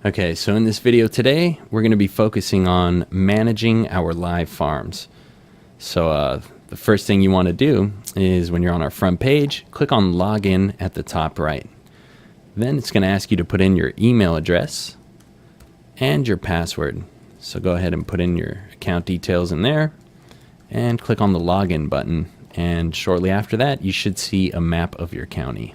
Okay, so in this video today, we're going to be focusing on managing our live farms. So the first thing you want to do is when you're on our front page, click on Login at the top right. Then it's going to ask you to put in your email address and your password. So go ahead and put in your account details in there and click on the Login button. And shortly after that, you should see a map of your county.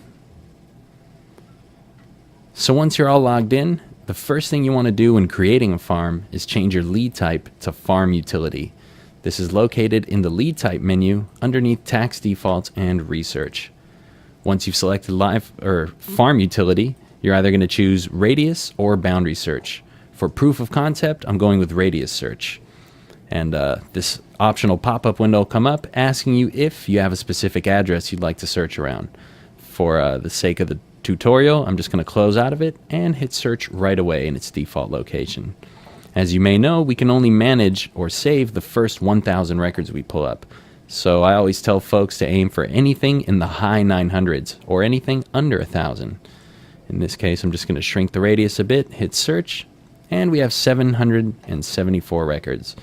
So once you're all logged in, the first thing you want to do when creating a farm is change your lead type to Farm Utility. This is located in the Lead Type menu underneath Tax Defaults and Research. Once you've selected Live or Farm Utility, you're either going to choose Radius or Boundary Search. For proof of concept, I'm going with Radius Search. And this optional pop-up window will come up asking you if you have a specific address you'd like to search around. For the sake of the tutorial, I'm just going to close out of it and hit search right away in its default location. As you may know, we can only manage or save the first 1,000 records we pull up. So I always tell folks to aim for anything in the high 900s or anything under 1,000. In this case, I'm just going to shrink the radius a bit, hit search, and we have 774 records.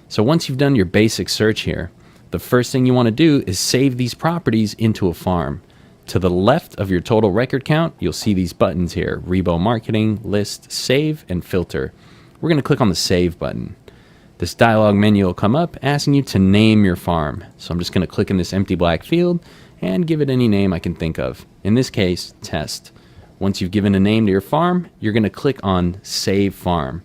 So once you've done your basic search here, the first thing you want to do is save these properties into a farm. To the left of your total record count, you'll see these buttons here: Rebo Marketing, List, Save, and Filter. We're going to click on the Save button. This dialog menu will come up asking you to name your farm. So I'm just going to click in this empty black field and give it any name I can think of. In this case, Test. Once you've given a name to your farm, you're going to click on Save Farm.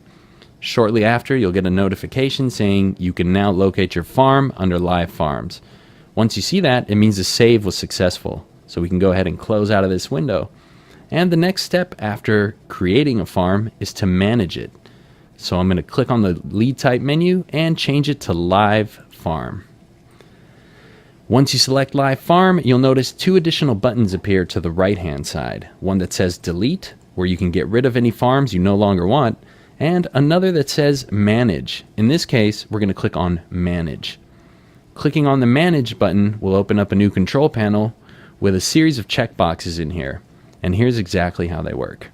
Shortly after, you'll get a notification saying you can now locate your farm under Live Farms. Once you see that, it means the save was successful. So we can go ahead and close out of this window. And the next step after creating a farm is to manage it. So I'm going to click on the lead type menu and change it to Live Farm. Once you select Live Farm, you'll notice two additional buttons appear to the right-hand side. One that says Delete, where you can get rid of any farms you no longer want, and another that says Manage. In this case, we're going to click on Manage. Clicking on the Manage button will open up a new control panel with a series of checkboxes in here, and here's exactly how they work.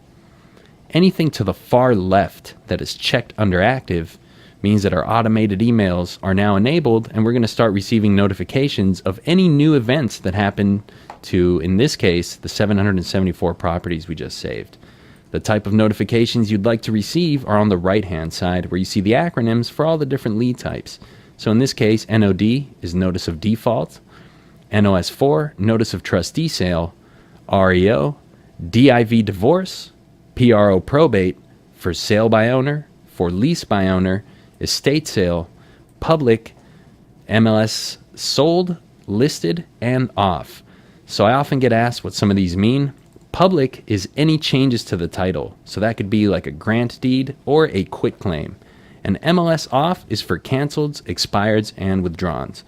Anything to the far left that is checked under Active means that our automated emails are now enabled, and we're going to start receiving notifications of any new events that happen to, in this case, the 774 properties we just saved. The type of notifications you'd like to receive are on the right-hand side, where you see the acronyms for all the different lead types. So in this case, NOD is Notice of Default, NOS4, Notice of Trustee Sale, REO, DIV Divorce, PRO Probate, for Sale by Owner, for Lease by Owner, Estate Sale, Public, MLS Sold, Listed, and Off. So I often get asked what some of these mean. Public is any changes to the title. So that could be like a grant deed or a quitclaim. And MLS Off is for canceleds, expireds, and withdrawns.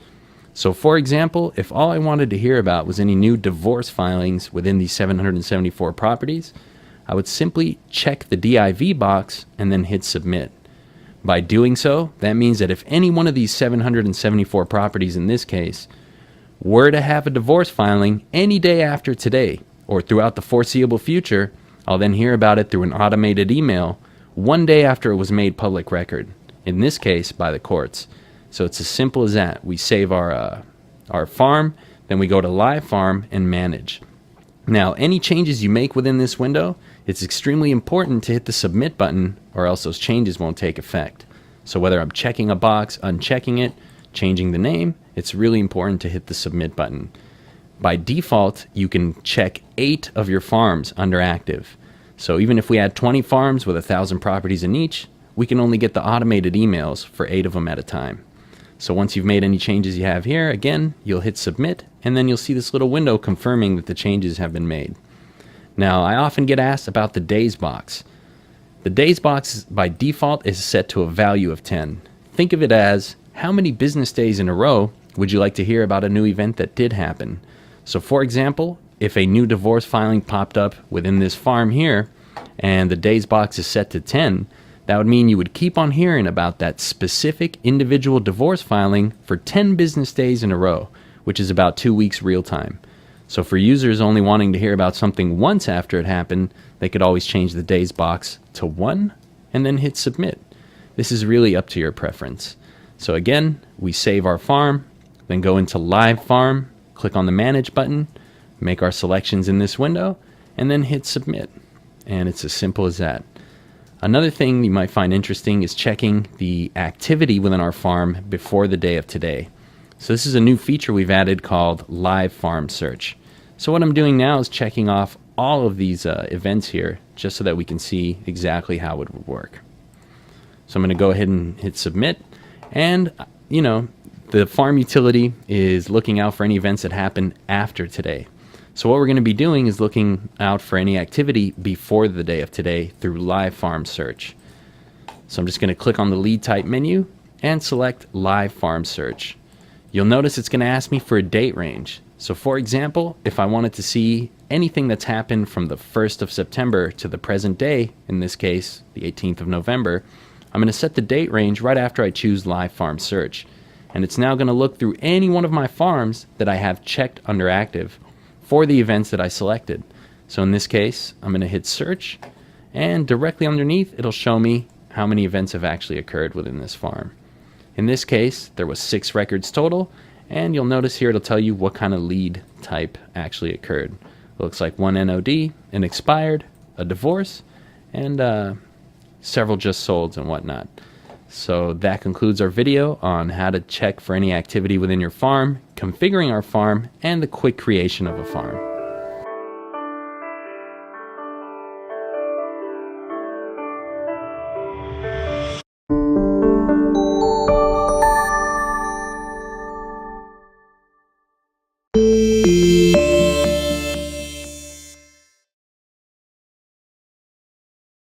So for example, if all I wanted to hear about was any new divorce filings within these 774 properties, I would simply check the DIV box and then hit Submit. By doing so, that means that if any one of these 774 properties in this case were to have a divorce filing any day after today or throughout the foreseeable future, I'll then hear about it through an automated email one day after it was made public record, in this case by the courts. So it's as simple as that. We save our farm, then we go to Live Farm and manage. Now, any changes you make within this window, it's extremely important to hit the Submit button, or else those changes won't take effect. So whether I'm checking a box, unchecking it, changing the name, it's really important to hit the Submit button. By default, you can check 8 of your farms under Active. So even if we had 20 farms with 1,000 properties in each, we can only get the automated emails for 8 of them at a time. So once you've made any changes you have here, again, you'll hit Submit, and then you'll see this little window confirming that the changes have been made. Now, I often get asked about the Days box. The Days box by default is set to a value of 10. Think of it as, how many business days in a row would you like to hear about a new event that did happen? So for example, if a new divorce filing popped up within this farm here, and the Days box is set to 10, that would mean you would keep on hearing about that specific individual divorce filing for 10 business days in a row, which is about 2 weeks real time. So for users only wanting to hear about something once after it happened, they could always change the days box to 1 and then hit submit. This is really up to your preference. So again, we save our farm, then go into Live Farm, click on the Manage button, make our selections in this window, and then hit submit. And it's as simple as that. Another thing you might find interesting is checking the activity within our farm before the day of today. So this is a new feature we've added called Live Farm Search. So what I'm doing now is checking off all of these events here just so that we can see exactly how it would work. So I'm going to go ahead and hit submit, and the farm utility is looking out for any events that happen after today. So what we're going to be doing is looking out for any activity before the day of today through Live Farm Search. So I'm just going to click on the lead type menu and select Live Farm Search. You'll notice it's going to ask me for a date range. So for example, if I wanted to see anything that's happened from the 1st of September to the present day, in this case, the 18th of November, I'm going to set the date range right after I choose Live Farm Search. And it's now going to look through any one of my farms that I have checked under active for the events that I selected. So in this case, I'm going to hit search, and directly underneath, it'll show me how many events have actually occurred within this farm. In this case, there was 6 records total, and you'll notice here it'll tell you what kind of lead type actually occurred. It looks like 1 NOD, an expired, a divorce, and several just solds and whatnot. So that concludes our video on how to check for any activity within your farm, configuring our farm, and the quick creation of a farm.